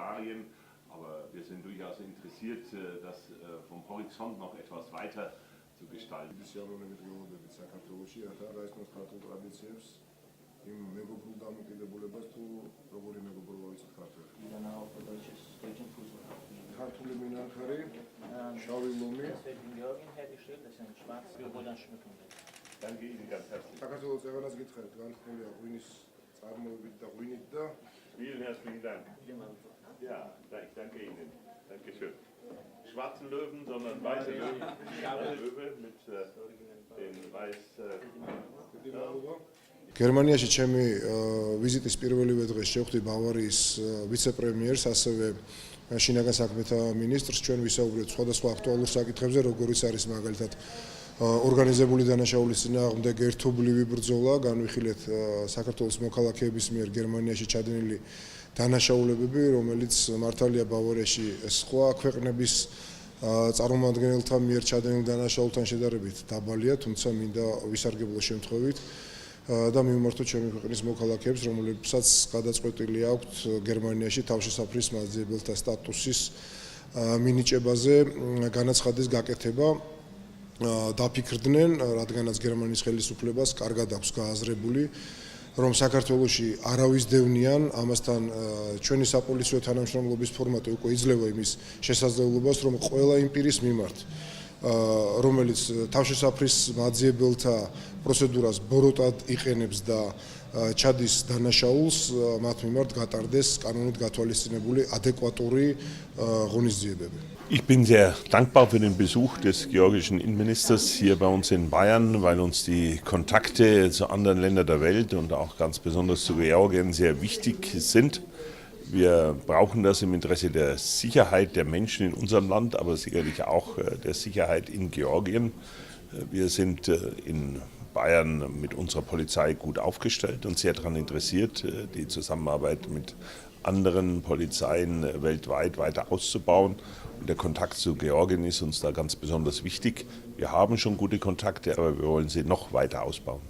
Bulgarien. Aber wir sind durchaus interessiert, das vom Horizont noch etwas weiter zu gestalten. ქართული მინანქარი, შავი ლომი. Danke Ihnen ganz herzlich. საქართველოს წევანას გითხარით, განხმულია ღვინის წარმოებით და ღვინით და Vielen herzlichen Dank. Ja, ich danke Ihnen. Dankeschön. Schwarzen Löwen, sondern weiße Löwen. Löwe mit den weiß. გერმანიაში ჩემი ვიზიტის პირველივე დღეს შევხვდი ბავარიის ვიცე-პრემიერს, ასევე შინაგან საქმეთა მინისტრს. ჩვენ ვისაუბრეთ სხვადასხვა აქტუალურ საკითხებზე, როგორიც არის მაგალითად ორგანიზებული დანაშაულის წინააღმდეგ ერთობლივი ბრძოლა, განვიხილეთ საქართველოს მოქალაქეების მიერ გერმანიაში ჩადენილი დანაშაულებები, რომელიც მართალია ბავარიაში სხვა ქვეყნების წარმომადგენელთა მიერ ჩადენილ დანაშაულთან შედარებით დაბალია, თუმცა მინდა ვისარგებლო შემთხვევით და მივმართოთ ჩემი ქვეყნის მოქალაქეებს, რომლებსაც გადაწყვეტილი აქვთ გერმანიაში თავშესაფრის მაძიებელთა სტატუსის მინიჭებაზე განაცხადის გაკეთება. დაფიქრდნენ, რადგანაც გერმანიის ხელისუფლებას კარგად აქვს გააზრებული, რომ საქართველოში არავის დევნიან, ამასთან ჩვენი საპოლიციო თანამშრომლობის ფორმატი უკვე იძლევა იმის შესაძლებლობას, რომ ყველა იმ პირის მიმართ, რომელიც თავშესაფრის მაძიებელთა პროცედურას ბოროტად იყენებს და ჩადის დანაშაულს, მათ მიმართ გატარდეს კანონით გათვალისწინებული ადეკვატური ღონისძიებები. Ich bin sehr dankbar für den Besuch des georgischen Innenministers hier bei uns in Bayern, weil uns die Kontakte zu anderen Ländern der Welt und auch ganz besonders zu Georgien sehr wichtig sind. Wir brauchen das im Interesse der Sicherheit der Menschen in unserem Land, aber sicherlich auch der Sicherheit in Georgien. Wir sind in Bayern mit unserer Polizei gut aufgestellt und sehr daran interessiert, die Zusammenarbeit mit anderen Polizeien weltweit weiter auszubauen. Und der Kontakt zu Georgien ist uns da ganz besonders wichtig. Wir haben schon gute Kontakte, aber wir wollen sie noch weiter ausbauen.